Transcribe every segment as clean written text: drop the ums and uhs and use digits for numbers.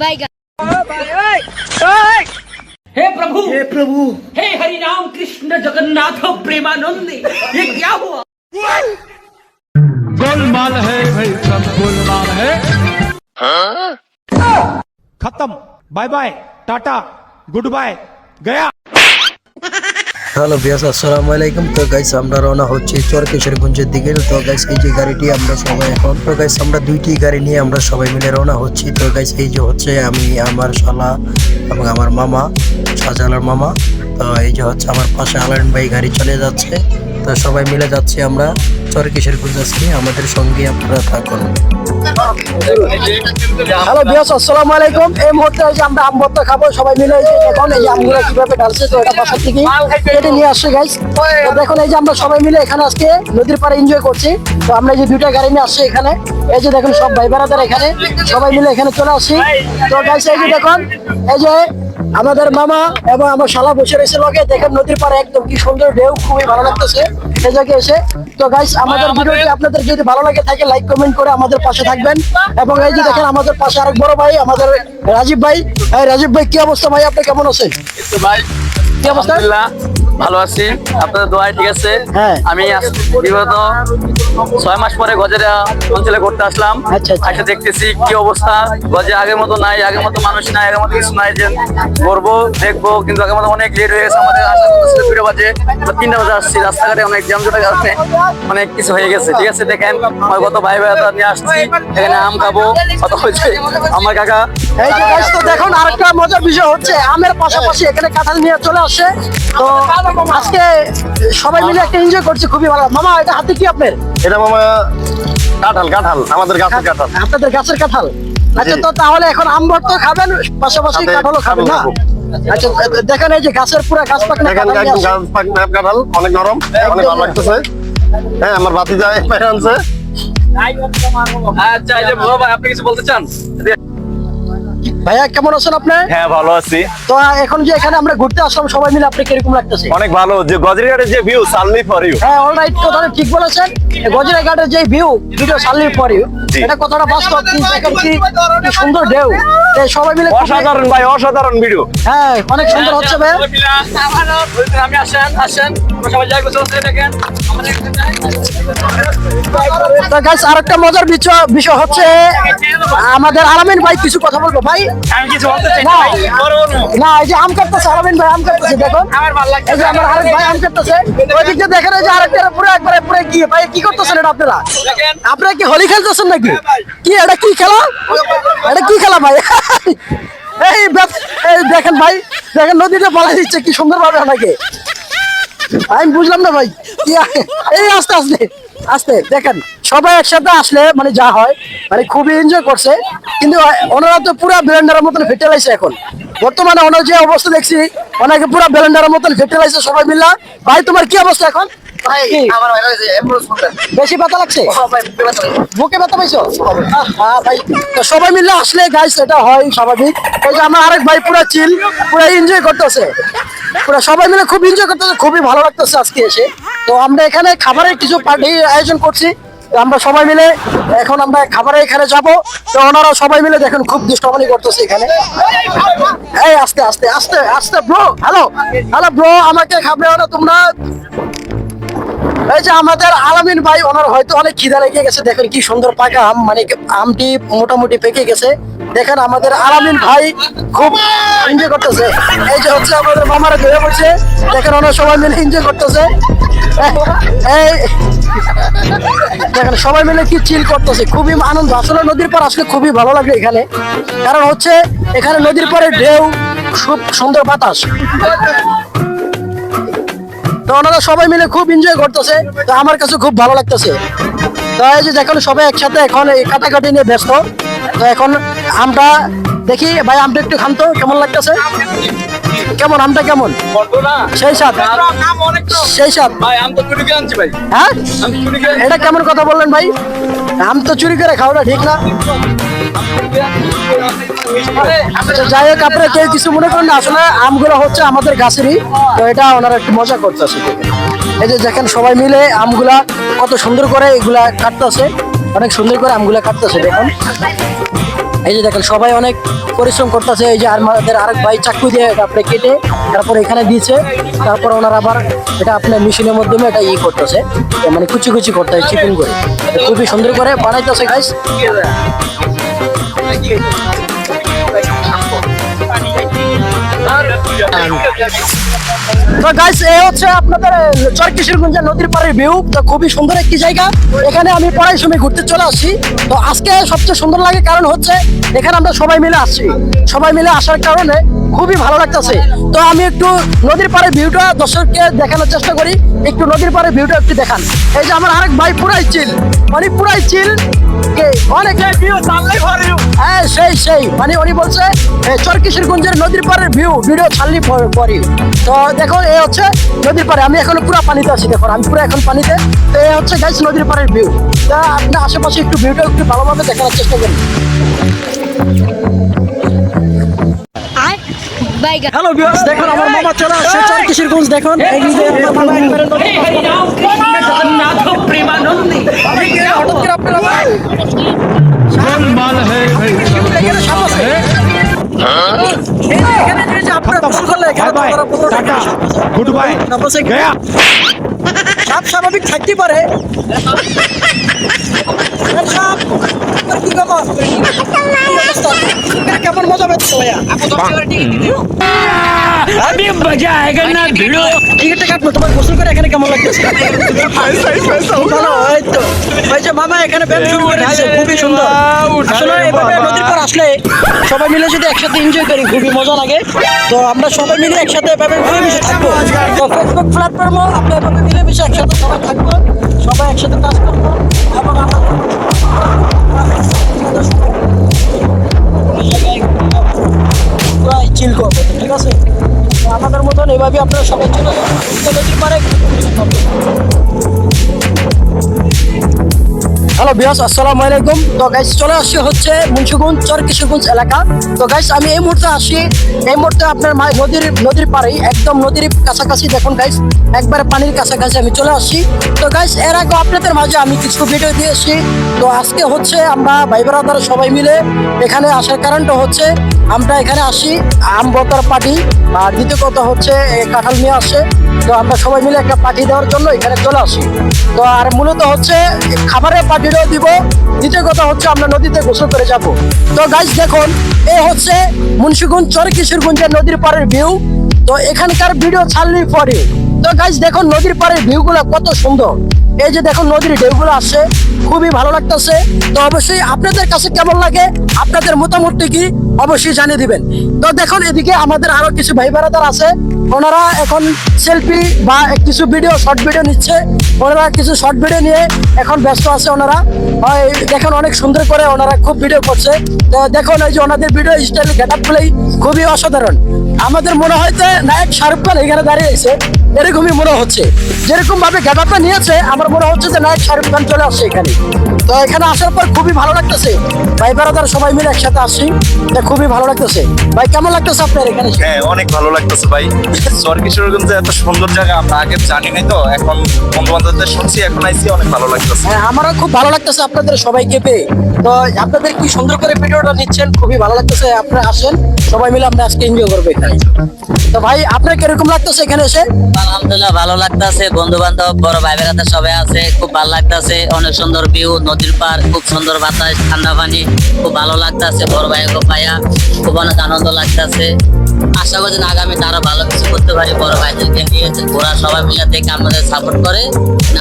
हे प्रभु हे हरि राम कृष्ण जगन्नाथ प्रेमानंद, ये क्या हुआ? गोलमाल है भाई, सब गोलमाल है। खत्म, बाय बाय, टाटा, गुड बाय, गया। হ্যালো ভিউয়ার্স, আসসালামু আলাইকুম। তো গাইস আমরা রওনা হচ্ছি চরকিশোরগঞ্জের দিকে। তো গাইস এই যে গাড়িটি আমরা সবাই এখন, তো গাইস আমরা দুইটি গাড়ি নিয়ে আমরা সবাই মিলে রওনা হচ্ছি। তো গাইস এই যে হচ্ছে আমি, আমার শালা এবং আমার মামা, শাহজালার মামা। তো এই যে হচ্ছে আমার পাশে আলান ভাই গাড়ি চলে যাচ্ছে। তো সবাই মিলে যাচ্ছি আমরা চরকিশোরগঞ্জ। আজকে আমাদের সঙ্গে আপনারা থাকুন। হ্যালো ভিউয়ার্স, আসসালামু আলাইকুম। এই মুহূর্তে এই যে আমরা আম ভর্তা খাবো সবাই মিলে। এই যে এখন এই যে আমগুলো কিভাবে ঢালছে, তো এটা বাসা থেকে কেটে নিয়ে আসছে গাইস। তো দেখুন এই যে আমরা সবাই মিলে এখানে আজকে নদীর পাড়ে এনজয় করছি। তো আমরা এই যে দুইটা গাড়ি নিয়ে আসছি এখানে। এই যে দেখুন সব ভাই বেড়াদার এখানে সবাই মিলে এখানে চলে আসছি। তো গাইস এই যে দেখুন এই যে আমাদের মামা এবং আমার শালা বসে রয়েছে লগে। দেখেন নদীর পাড়ে একদম কি সুন্দর ঢেউ, খুবই ভালো লাগতেছে এই জায়গায় এসে। তো গাইস আমাদের ভিডিওটি আপনাদের যদি ভালো লাগে থাকে লাইক কমেন্ট করে আমাদের পাশে থাকবেন। এবং এই যে দেখেন আমাদের পাশে আরেক বড় ভাই আমাদের রাজীব ভাই। এই রাজীব ভাই কি অবস্থা ভাই, আপনি কেমন আছেন? ভাই কি অবস্থা? আলহামদুলিল্লাহ ভালো আছি, আপনাদের দোয়ায় ঠিক আছে। হ্যাঁ। আমি বিগত 6 মাস পরে গজেরা অঞ্চলে ঘুরতে আসলাম। আচ্ছা, আচ্ছা। আচ্ছা দেখতেছি কি অবস্থা, গজে আগের মতো নাই, আগের মতো মানুষ নাই, আগের মতো কিছু নাই যে ঘুরবো দেখবো, কিন্তু আগের মতো অনেক লেট হয়ে গেছে। আমাদের আসা 2 বাজে, 3টা বাজে আসছি, রাস্তাঘাটে অনেক জ্যাম জটের কারণে অনেক কিছু হয়ে গেছে ঠিক আছে। দেখেন আমার কত ভাই ভাইরা নিয়ে আসছি এখানে আম খাবো, কত হয়েছে আমার কাকা। এই যে গাইস, তো দেখুন আরেকটা মজার বিষয় হচ্ছে আমের পাশাপাশি এখানে কাঁঠাল নিয়ে চলে আসছে। তো আজকে সবাই মিলে একটা এনজয় করছি, খুবই ভালো। মামা এটা হাতে কি আপনার? এটা মামা কাঁঠাল, আমাদের গাছের কাঁঠাল। আপনাদের গাছের কাঁঠাল। আচ্ছা, তো তাহলে এখন আম ভর্তা খাবেন, পাশাপাশি সাথে কাঁঠালও খাবেন না? খাবো। আচ্ছা দেখেন এই যে গাছের পুরা গাছ পাকনা দেখেন কাঁঠাল নিয়ে একদম আসছে। গাছ পাকা কাঁঠাল, অনেক নরম, অনেক ভালো লাগতেছে। হ্যাঁ, আমার বাতি যায় বাইরে আনছে। আচ্ছা এই যে বড় ভাই আপনি কিছু বলতে চান? ভাইয়া কেমন আছেন আপনি? হ্যাঁ ভালো আছি, তো এখন যে এখানে আমরা ঘুরতে আসলাম সবাই মিলে, আপনি কিরকম লাগতেছে? অনেক ভালো। যে গজরিঘাটের যে ভিউ, সানলি ফর ইউ। হ্যাঁ অলরাইট, কথাটা ঠিক বলেছেন। গজরা ঘাটের যে ভিউ, ভিডিও সার্লি ফর ইউ, এটা কথাটা বাস্তব। দেখেন কি সুন্দর ঢেউ, তো সবাই মিলে অসাধারণ ভাই, অসাধারণ ভিডিও। হ্যাঁ অনেক সুন্দর হচ্ছে ভাই। আমি আসেন আমরা সবাই যাই বসে দেখেন। তো গাইস আরেকটা মজার বিষয় হচ্ছে আমাদের আলামিন ভাই কিছু কথা বলবো ভাই। আমি কিছু বলতে চাই না, না ভাই, না এই যে আম কাটতেছে আলামিন ভাই, আম কাটতেছে দেখুন। আমার ভালো লাগছে। এই যে আমার আরেক ভাই আম কাটতেছে, ওই দিক দিয়ে দেখেন এই যে আরেকটা পুরো একবারে পুরো গিয়ে ভাই কি করতেছেন এটা আপনারা? দেখেন আপনারা কি হোলি খেলতেছেন নাকি? কি এটা কি খেলা? এটা কি খেলা ভাই? এই দেখেন ভাই, দেখেন নদীতে বলা দিচ্ছে কি সুন্দর ভাবে আমাকে। আমি বুঝলাম না ভাই কি। এই আস্তে আস্তে আস্তে দেখেন সবাই একসাথে আসলে মানে যা হয়, মানে খুবই এনজয় করছে। কিন্তু ওনারা তো পুরো ব্লেন্ডারের মতন ফেটে লাইছে এখন বর্তমানে। ওনার যে অবস্থা দেখছি ওনাকে পুরো ব্লেন্ডারের মতন ফেটে লাইছে সবাই মিলা। ভাই তোমার কি অবস্থা এখন? বেশি ব্যথা লাগছে? বুকে ব্যথা পাইছো? হ্যাঁ ভাই, তো সবাই মিলে আসলে গাইস এটা হয় স্বাভাবিক। ওই যে আমার আরেক ভাই পুরো চিল, পুরো এনজয় করতেছে, পুরো সবাই মিলে খুব এনজয় করতেছে, খুবই ভালো লাগতেছে আজকে এসে। তো আমরা এখানে খাবারের কিছু পার্টি আয়োজন করছি। তো আমরা সবাই মিলে এখন আমরা খাবারে এখানে যাব। তো ওনারা সবাই মিলে দেখেন খুব দুষ্টমানি করতেছে এখানে। এই আস্তে আস্তে আস্তে আস্তে ব্রো, হ্যালো হ্যালো ব্রো, আমাকে খাবে না তোমরা? এই যে আমাদের আলামিন ভাই, ওনার হয়তো অনেক খিদা লেগে গেছে। দেখেন কি সুন্দর পাকা আম, মানে আমটি মোটামুটি পেকে গেছে। দেখেন আমাদের আলামিন ভাই খুব এনজয় করতেছে। এই যে হচ্ছে আমাদের মামারা ধরে পড়ছে, দেখেন ওনারা সবাই মিলে এনজয় করতেছে। এই দেখেন সবাই মিলে কি চিল করতেছে, খুবই আনন্দ। আসলে নদীর পার আসলে খুবই ভালো লাগে এখানে, কারণ হচ্ছে এখানে নদীর পারে ঢেউ, খুব সুন্দর বাতাস। তো ওনারা সবাই মিলে খুব এনজয় করতেছে, তো আমার কাছে খুব ভালো লাগতেছে। তো এই যে দেখুন সবাই একসাথে এখন এই কাটাকাটি নিয়ে ব্যস্ত। তো এখন আমরা দেখি ভাই, আমটা একটু খান তো, কেমন লাগতেছে? কেমন আমটা কেমন? সেই সাথ, সেই সাথ। ভাই আমি তো চুরি করে আনছি ভাই। হ্যাঁ আমি চুরি করে এটা কেমন কথা বললেন ভাই? আম তো চুরি করে খাওয়াটা ঠিক না। আচ্ছা যাই হোক, আপনারা কেউ কিছু মনে করেন না, আসলে আমগুলো হচ্ছে আমাদের গাছেরই। তো এটা ওনারা একটু মজা করতেছে। এই যে দেখেন সবাই মিলে আমগুলা কত সুন্দর করে এগুলা কাটতেছে, অনেক সুন্দর করে আমগুলা কাটতেছে দেখুন। এই যে দেখেন সবাই অনেক পরিশ্রম করতেছে। এই যে আমাদের আরেক ভাই চাকু দিয়ে এটা আপনি কেটে তারপর এখানে দিয়েছে, তারপর ওনারা আবার এটা আপনার মেশিনের মাধ্যমে এটা করতেছে, মানে কুচি কুচি করতেছে চিপিং করে, খুবই সুন্দর করে বানাইতেছে গাইস। তো গাইস এই হচ্ছে আপনাদের চরকিশোরগঞ্জ নদীর পাড়ের ভিউ। তো খুবই সুন্দর একটি জায়গা, এখানে আমি পড়ার সময় ঘুরতে চলে আসি। তো আজকে সবচেয়ে সুন্দর লাগে কারণ হচ্ছে এখানে আমরা সবাই মিলে আসছি, সবাই মিলে আসার কারণে খুবই ভালো লাগতেছে। তো আমি একটু নদীর পাড়ের ভিউটা দর্শককে দেখানোর চেষ্টা করি, একটু নদীর পাড়ের ভিউটা একটু দেখান। এই যে আমার আরেক ভাই পুরাই চিল, মানে পুরাই চিল, অনেক হ্যাঁ সেই মানে উনি বলছে চরকিশোরগঞ্জের নদীর পাড়ের ভিডিও ছাড়লি পরে। তো দেখো এই হচ্ছে নদীর পাড়ে, আমি এখন পুরো পানিতে আছি, দেখুন আমি পুরো এখন পানিতে। তো এই হচ্ছে গাইস নদীর পাড়ের ভিউ। তা আপনি আশেপাশে একটু ভিউটা একটু ভালোভাবে দেখানোর চেষ্টা করুন। হ্যালো ভিউয়ার্স, দেখুন আমার মামা চলে আসছে চরকিশোরগঞ্জ, দেখুন এই যে আমার মামা একেবারে हे हरिनाम कृष्ण जगन्नाथ प्रेमानंदी হঠাৎ করে আপনারা এখানে সাপ আছে। এখানে যে আপনারা গোসল করলে এখানে बाय আপনারা পুরো टाटा गुड बाय गया। সাপ স্বাভাবিক থাকতে পারে। সাপ কি খবর? কেমন মজা পেয়েছো ভাইয়া? अभी मजा आएगा ना भिड़ो টিকিটটা কাটলো, তোমার গোসল করে এখানে কেমন লাগতেছে? ভালো, এই তো ওই যে মামা এখানে ব্যায়াম শুরু করে দিয়েছে, খুবই সুন্দর। আসলে এভাবে নদীর পার আসলে সবাই মিলে যদি একসাথে এনজয় করি খুবই মজা লাগে। তো আমরা সবাই মিলে একসাথে এভাবে মিলেমিশে থাকবো। তো ফেসবুক প্ল্যাটফর্মও আমরা এভাবে মিলেমিশে একসাথে সবাই থাকবো, সবাই একসাথে কাজ করবো এবং আমরা পুরাই চিল করবো, ঠিক আছে? তো আমাদের মতন এভাবে আপনারা সবাই চলে যাবেন নদীর পাড়ে। হ্যালো ভিউয়ার্স, আসসালামু আলাইকুম। তো গাইস চলে আসছে হচ্ছে মুন্সিগঞ্জ চরকিশোরগঞ্জ এলাকা। তো গাইস আমি এই মুহূর্তে আসি, এই মুহূর্তে আপনার নদীর পাড়েই, একদম নদীর কাছাকাছি, দেখুন গাইস একবারে পানির কাছাকাছি আমি চলে আসছি। তো গাইস এর আগে আপনাদের মাঝে আমি কিছু ভিডিও দিয়েছি। তো আজকে হচ্ছে আমরা ভাই ব্রাদার সবাই মিলে এখানে আসার কারণটা হচ্ছে আমরা এখানে আসি আম বতার পার্টি, আর দ্বিতীয় কথা হচ্ছে কাঁঠাল নিয়ে আসে। তো আমরা সবাই মিলে একটা পার্টি দেওয়ার জন্য এখানে চলে আসি। তো আর মূলত হচ্ছে খাবারের পার্টিটাও দিব, দ্বিতীয় কথা হচ্ছে আমরা নদীতে গোসল করে যাব। তো গাইস দেখুন এই হচ্ছে মুন্সিগঞ্জ চরকিশোরগঞ্জের নদীর পাড়ের ভিউ। তো এখানকার ভিডিও ছাড়লি পরে। তো গাইস দেখুন নদীর পাড়ের ভিউগুলো কত সুন্দর, এই যে দেখুন নদীর ঢেউগুলো আসছে, খুবই ভালো লাগতেছে। তো অবশ্যই আপনাদের কাছে কেমন লাগে, আপনাদের মতামতটি কি অবশ্যই জানিয়ে দিবেন। তো দেখুন এদিকে আমাদের আরো কিছু ভাই ব্রাদার আছে, ওনারা এখন সেলফি বা কিছু ভিডিও শর্ট ভিডিও নিচ্ছে, ওনারা কিছু শর্ট ভিডিও নিয়ে এখন ব্যস্ত আছে। ওনারা দেখুন অনেক সুন্দর করে ওনারা খুব ভিডিও করছে। তো দেখুন এই যে ওনাদের ভিডিও স্টাইল গেট আপ গুলোই খুবই অসাধারণ। আমাদের মনে হয় যে নায়ক শাহরুখ খান এখানে দাঁড়িয়ে আছে, এরকমই মনে হচ্ছে। যেরকম ভাবে গেট আপটা নিয়েছে আমার মনে হচ্ছে যে নায়ক শাহরুখ খান চলে আসছে এখানে। তো এখানে আসার পর খুবই ভালো লাগতেছে, ভাই ব্রাদার সবাই মিলে একসাথে আসছি, খুবই ভালো লাগতেছে। ভাই কেমন লাগতেছে আপনার এখানে? হ্যাঁ অনেক ভালো লাগতেছে ভাই। চরকিশোরগঞ্জে এত সুন্দর জায়গা আমরা আগে জানি নাই, তো এখন বন্ধু বান্ধবদের শুনছি, এখন আইসি, অনেক ভালো লাগতেছে। হ্যাঁ আমারও খুব ভালো লাগতেছে আপনাদের সবাইকে পেয়ে। তো আপনাদের কি সুন্দর করে ভিডিওটা নিচ্ছেন, খুবই ভালো লাগতেছে। আপনারা আসেন সবাই মিলে আমরা আজকে এনজয় করবো এখানে। তো ভাই আপনার কিরকম লাগতেছে এখানে এসে? আলহামদুলিল্লাহ ভালো লাগতেছে, বন্ধু বান্ধব বড় ভাই বেড়াতে সবাই আছে, খুব ভালো লাগতেছে। অনেক সুন্দর ভিউ, নদীর পার, খুব সুন্দর বাতাস, ঠান্ডা পানি, খুব ভালো লাগতেছে। বড় ভাই ভাইয়া খুব অনেক আনন্দ লাগতেছে। আশা করছি আগামীতে আরো ভালো কিছু করতে পারি, বড় ভাইদেরকে নিয়ে ওরা সবাই মিলে দেখে আমাদের সাপোর্ট করে,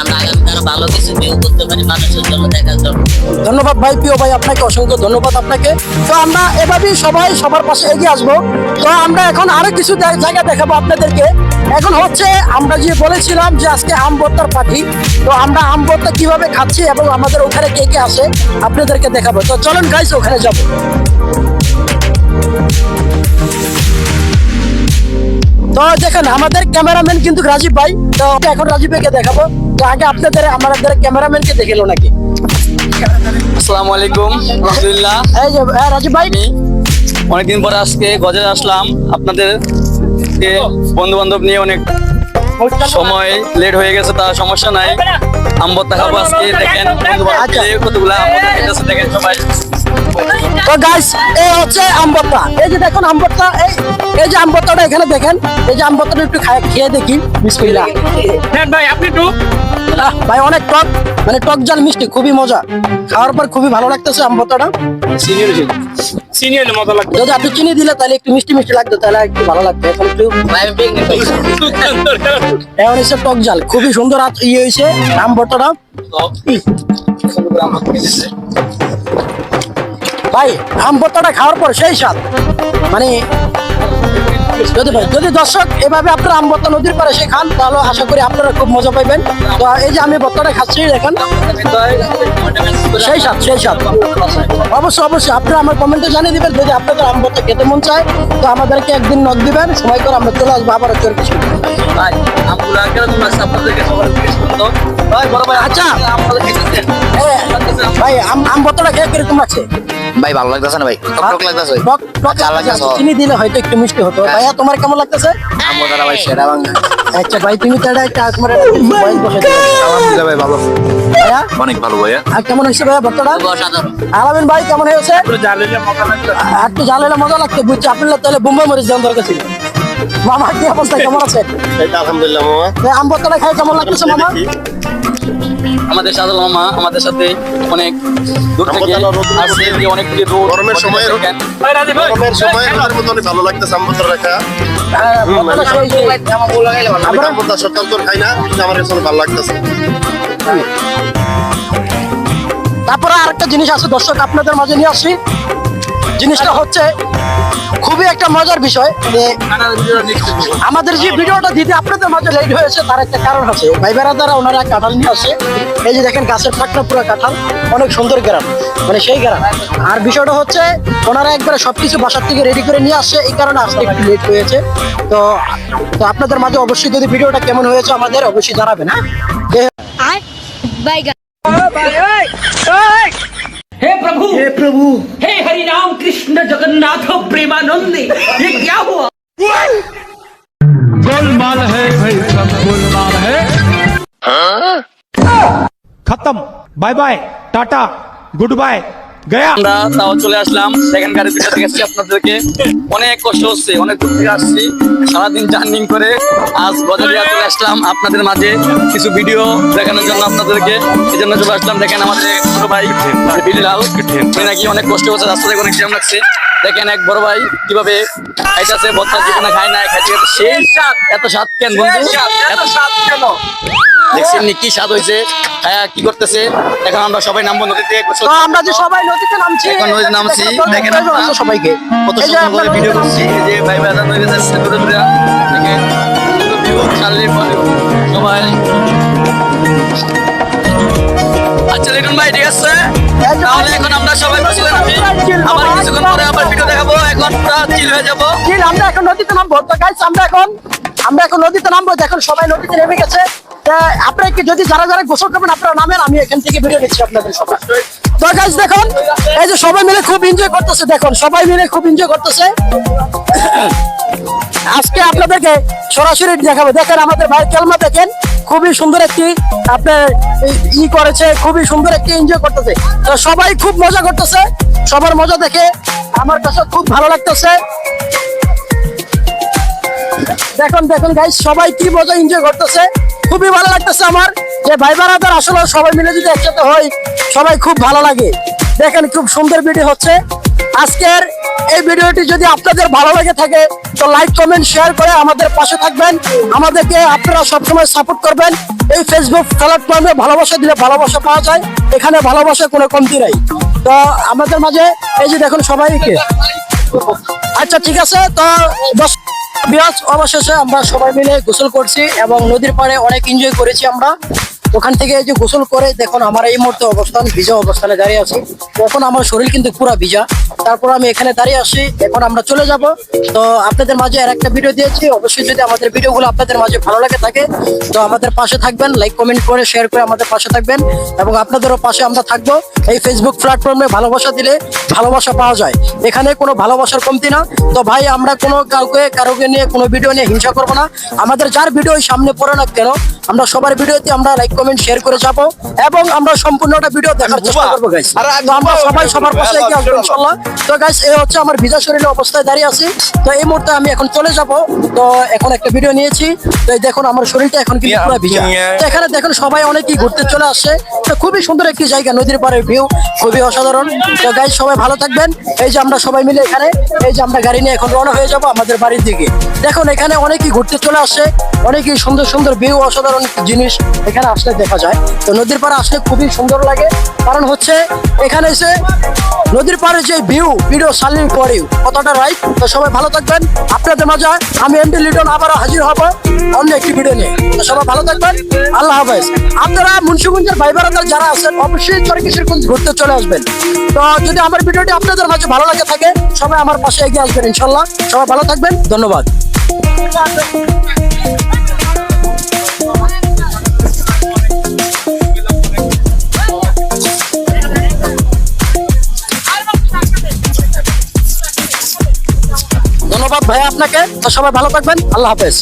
আমরা আগামীতে আরো ভালো কিছু ভিউ করতে পারি মানুষের জন্য, দেখার জন্য। ধন্যবাদ ভাই, প্রিয় ভাই আপনাকে অসংখ্য ধন্যবাদ আপনাকে। তো আমরা এভাবেই সবাই সবার পাশে এগিয়ে আসবো। তো আমরা এখন আরো কিছু জায়গা দেখাবো আপনাদেরকে। এখন হচ্ছে আমরা যে বলেছিলাম যে আজকে আম ভর্তার পার্টি, তো আমরা আম ভর্তা কিভাবে খাচ্ছি এবং আমাদের ওখানে কে কে আসে আপনাদেরকে দেখাবো। তো চলুন গাইস ওখানে যাবো। তো দেখেন আমাদের ক্যামেরাম্যান কিন্তু রাজীব ভাই, তো এখন রাজীব ভাইকে দেখাবো। তো আগে আমাদের ক্যামেরাম্যানকে দেখেলো নাকি? আসসালামু আলাইকুম, আলহামদুলিল্লাহ। এই যে রাজীব ভাই, অনেকদিন পরে আজকে গজে আসলাম আপনাদের বন্ধু বান্ধব নিয়ে, অনেক সময় লেট হয়ে গেছে, তা সমস্যা নাই। আম ভর্তা খাবো আজকে, দেখেন বন্ধু বান্ধব মিলে কতগুলা আম ভর্তা খেতেছে, দেখেন সবাই তো গাইস এই হচ্ছে আমবত্তা, এই যে দেখুন আমবত্তা, এই যে আমবত্তাটা এখানে দেখেন, এই যে আমবত্তাটা একটু খেয়ে দেখি, বিসমিল্লাহ। ভাই আপনি একটু ভাই অনেক টক, মানে টক ঝাল মিষ্টি, খুবই মজা, খাওয়ার পর খুবই ভালো লাগতেছে আমবত্তাটা। সিনিয়র মজা লাগবে। যদি আপনি চিনি দিলে তাহলে একটু মিষ্টি মিষ্টি লাগতো, তাহলে একটু ভালো লাগতো। এখন একটু এখন এসে টক ঝাল খুবই সুন্দর ইয়ে হয়েছে আমবত্তাটা। ভাই আমবত্তাটা খাওয়ার পর সেই স্বাদ, মানে যদি দর্শক এভাবে আপনারা আমবত্তা নদীর পাড়ে এসে খান তাহলে আশা করি আপনারা খুব মজা পাইবেন। তো এই যে আমি বত্তাটা খাচ্ছি দেখেন, সেই স্বাদ সেই স্বাদ। অবশ্যই অবশ্যই আপনারা আমার কমেন্টে জানিয়ে দিবেন, যদি আপনাদের আমবত্তা খেতে মন চায় তো আমাদেরকে একদিন নক দিবেন, সময় করে আমরা চলে আসবো আবার চোর কিছু। ভাই আমগুলা কেমন লাগছে আপনাদেরকে? সবার জিজ্ঞেস করতো ভাই, বড় ভাই আচ্ছা। আমাদের খেতেছেন ভাই আমবত্তাটা খেয়ে কিরকম লাগছে? ভাই ভালো লাগতেছে না ভাই, টক লাগতেছে টক টক লাগতেছে, চিনি দিলে হয়তো একটু মিষ্টি হতো। ভাইয়া তোমার কেমন লাগতেছে? আমগুলা ভাই সেরা বাংলা। আচ্ছা ভাই তুমি তো একটা তোমার ভয়েস বসে দিলে। আলহামদুলিল্লাহ ভাই ভালো, ভাইয়া অনেক ভালো ভাইয়া। আর কেমন হয়েছে ভাইয়া ভর্তাটা? অসাধারণ। আলামিন ভাই কেমন হয়েছে? জানলে মজা লাগবে। একটু ঝালেলা মজা লাগছে, বুঝছি আপনার তাহলে বোম্বাই মরিচ দেওয়ার দরকার ছিল। মামা কি অবস্থা, কেমন আছে? এটা আলহামদুলিল্লাহ মামা। আম ভর্তাটা খাই কেমন লাগতেছে মামা? আমাদের সাদা মামা আমাদের সাথে অনেক দূর থেকে আসছে, যে অনেক দূর গরমের সময় গরমের সময় আমাদের মতো অনেক ভালো লাগতেছে আমবত্তা রাখা। ভর্তাটা সেই- আমি আমবত্তা সচরাচর খাই না, কিন্তু আমার কাছে অনেক ভালো লাগতেছে। তারপরে আরেকটা জিনিস আছে দর্শক আপনাদের মাঝে নিয়ে আসছি। জিনিসটা হচ্ছে খুবই একটা মজার বিষয় যে আমাদের যে ভিডিওটা দিতে আপনাদের মাঝে লেট হয়েছে তার একটা কারণ আছে। ভাই বেড়াদারা ওনারা কাঁঠাল নিয়ে আসে, এই যে দেখেন গাছের ফাঁকটা পুরো কাঁঠাল, অনেক সুন্দর গ্রাম, মানে সেই গ্রাম। আর বিষয়টা হচ্ছে ওনারা একবারে সবকিছু বাসার থেকে রেডি করে নিয়ে আসছে, এই কারণে আসতে একটু লেট হয়েছে। তো তো আপনাদের মাঝে অবশ্যই যদি ভিডিওটা কেমন হয়েছে আমাদের অবশ্যই জানাবেন। হ্যাঁ Bye. हे प्रभु हे हरि राम कृष्ण जगन्नाथ प्रेमानंदी, ये क्या हुआ? गोलमाल है भाई, सब गोलमाल है। खत्म, बाय बाय, टाटा, गुड बाय, गया। আমরা তাও চলে আসলাম, সেকেন্ড গাড়ি দুটো থেকে এসেছি আপনাদেরকে, অনেক কষ্ট হচ্ছে, অনেক দূর থেকে আসছি, সারাদিন জার্নিং করে আজ বজারিয়া চলে আসলাম আপনাদের মাঝে কিছু ভিডিও দেখানোর জন্য আপনাদেরকে। এই জন্য চলে আসলাম। দেখেন আমাদের ছোট ভাই বিল্লাল, উনি নাকি অনেক কষ্ট করছে, রাস্তা থেকে অনেক জ্যাম লাগছে। দেখেন এক বড় ভাই কিভাবে খাইতেছে, বত্তা জীবনে খায় না, খাইতে খাইতে সেই স্বাদ। এত স্বাদ কেন বন্ধু, এত স্বাদ কেন? দেখছেন নি কি স্বাদ হয়েছে, খায়া কি করতেছে। এখন আমরা সবাই নামবো নদীতে, গোসল তো আমরা যে সবাই নদীতে নামছি, এখন নদীতে নামছি, দেখেন আপনারা সবাইকে কত এই যে সুন্দর করে আপনারা ভিডিও করছি। এই যে ভাই ভাইরা নদীতে যাচ্ছে দূরে দূরে, দেখেন ভিউ চালিয়ে পরে সবাই। আচ্ছা দেখুন ভাই, ঠিক আছে, তাহলে এখন আমরা সবাই বসে নামি, আবার কিছুক্ষণ পরে আবার ভিডিও দেখাবো। এখন পুরো চিল হয়ে যাবো। চিল, আমরা এখন নদীতে নামবো। তো গাইস আমরা এখন নদীতে নামবো, দেখুন সবাই নদীতে নেমে গেছে। তা আপনারা কি যদি যারা যারা গোসল করবেন আপনারা নামেন, আমি এখান থেকে ভিডিও নিচ্ছি আপনাদের সবাই। তো গাইস দেখুন এই যে সবাই মিলে খুব এনজয় করতেছে, দেখুন সবাই মিলে খুব এনজয় করতেছে। আজকে আপনাদেরকে সরাসরি দেখাবো। দেখেন আমাদের ভাই কেলমা, দেখেন খুবই সুন্দর একটি আপনার ই করেছে, খুবই সুন্দর একটি এনজয় করতেছে। তো সবাই খুব মজা করতেছে, সবার মজা দেখে আমার কাছে খুব ভালো লাগতেছে। দেখুন দেখুন গাইস সবাই কি মজা এনজয় করতেছে, খুবই ভালো লাগতেছে আমার। যে ভাই বারাদার আসলে সবাই মিলে যদি একসাথে হয় সবাই খুব ভালো লাগে। দেখেন খুব সুন্দর ভিডিও হচ্ছে আজকের। এই ভিডিওটি যদি আপনাদের ভালো লাগে থাকে তো লাইক কমেন্ট শেয়ার করে আমাদের পাশে থাকবেন, আমাদেরকে আপনারা সবসময় সাপোর্ট করবেন। এই ফেসবুক প্ল্যাটফর্মে ভালোবাসা দিলে ভালোবাসা পাওয়া যায়, এখানে ভালোবাসার কোনো কমতি নাই। তো আমাদের মাঝে এই যে দেখুন সবাইকে, আচ্ছা ঠিক আছে। তো অবশেষে আমরা সবাই মিলে গোসল করছি এবং নদীর পাড়ে অনেক এনজয় করেছি আমরা। ওখান থেকে এই যে গোসল করে দেখুন আমার এই মুহূর্তে অবস্থান ভিজা অবস্থানে দাঁড়িয়ে আছি। এখন আমার শরীর কিন্তু পুরো ভিজা, তারপর আমি এখানে দাঁড়িয়ে আসি। এখন আমরা চলে যাব। তো আপনাদের মাঝে আর একটা ভিডিও দিয়েছি, অবশ্যই যদি আমাদের ভিডিওগুলো আপনাদের মাঝে ভালো লাগে থাকে তো আমাদের পাশে থাকবেন, লাইক কমেন্ট করে শেয়ার করে আমাদের পাশে থাকবেন এবং আপনাদেরও পাশে আমরা থাকবো। এই ফেসবুক প্ল্যাটফর্মে ভালোবাসা দিলে ভালোবাসা পাওয়া যায়, এখানে কোনো ভালোবাসার কমতি না। তো ভাই আমরা কোনো কাউকে নিয়ে কোনো ভিডিও নিয়ে হিংসা করবো না। আমাদের যার ভিডিও সামনে পড়ে না কেন আমরা সবার ভিডিওতে আমরা লাইক কমেন্ট শেয়ার করে যাবো এবং আমরা সম্পূর্ণটা ভিডিও দেখার চেষ্টা করবো গাইস। তো আমরা সবাই সবার পাশে এগিয়ে আসবো ইনশাল্লাহ। তো গাইস এই হচ্ছে আমার ভিজা শরীরে অবস্থায় দাঁড়িয়ে আছি। তো এই মুহূর্তে আমি এখন চলে যাব। তো এখন একটা ভিডিও নিয়েছি। তো এই দেখুন আমার শরীরটা এখন কিন্তু পুরো ভিজা। তো এখানে দেখুন সবাই অনেকেই ঘুরতে চলে আসছে। তো খুবই সুন্দর একটি জায়গা, নদীর পাড়ের ভিউ খুবই অসাধারণ। তো গাইস সবাই ভালো থাকবেন। এই যে আমরা সবাই মিলে এখানে এই যে আমরা গাড়ি নিয়ে এখন রওনা হয়ে যাব আমাদের বাড়ির দিকে। দেখুন এখানে অনেকেই ঘুরতে চলে আসছে, অনেকেই সুন্দর সুন্দর ভিউ অসাধারণ জিনিস এখানে আসলে দেখা যায়। তো নদীর পাড়ে আসলে খুবই সুন্দর লাগে, কারণ হচ্ছে এখানে এসে নদীর পাড়ে যে ভিডিও সালির পরে কতটা রাইট। তো সবাই ভালো থাকবেন। আপনাদের মাঝে আমি এমডি লিটন আবারও হাজির হব অন্য একটি ভিডিও নিয়ে। তো সবাই ভালো থাকবেন, আল্লাহ হাফেজ। আপনারা মুন্সিগঞ্জের ভাই বেড়াদার যারা আছেন অবশ্যই চরকিশোরগঞ্জ ঘুরতে চলে আসবেন। তো যদি আমার ভিডিওটি আপনাদের মাঝে ভালো লাগে থাকে সবাই আমার পাশে এগিয়ে আসবেন ইনশাল্লাহ। সবাই ভালো থাকবেন, ধন্যবাদ। ধন্যবাদ ভাই আপনাকে। তো সবাই ভালো থাকবেন, আল্লাহ হাফেজ।